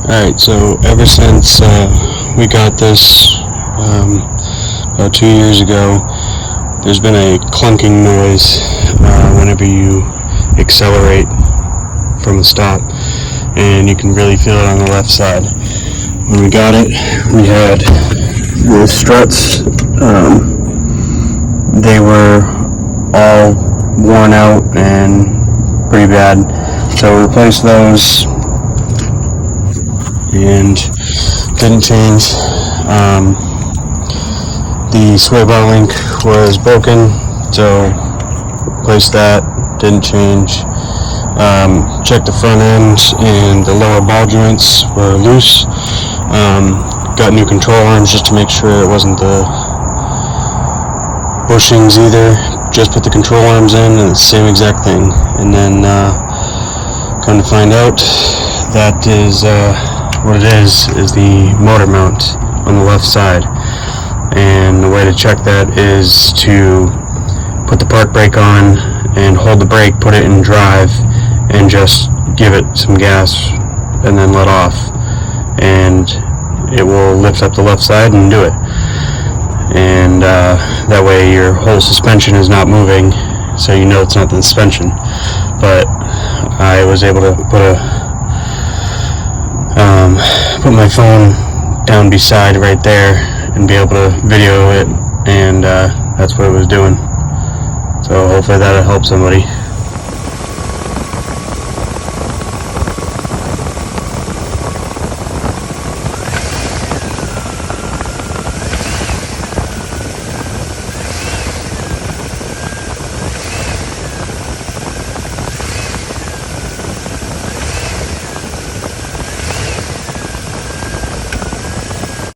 Alright, so ever since we got this about 2 years ago, there's been a clunking noise whenever you accelerate from a stop, and you can really feel it on the left side. When we got it, we had the struts. They were all worn out and pretty bad, so we replaced those and didn't change. The sway bar link was broken, so replaced that, didn't change. Checked the front end, and the lower ball joints were loose. Got new control arms just to make sure it wasn't the bushings either. Just put the control arms in, and it's the same exact thing. And then come to find out, that is what it is the motor mount on the left side. And the way to check that is to put the park brake on and hold the brake, put it in drive, and just give it some gas and then let off, and it will lift up the left side and do it. And that way your whole suspension is not moving, so you know it's not the suspension. But I was able to put my phone down beside right there and be able to video it, and that's what it was doing. So hopefully that'll help somebody.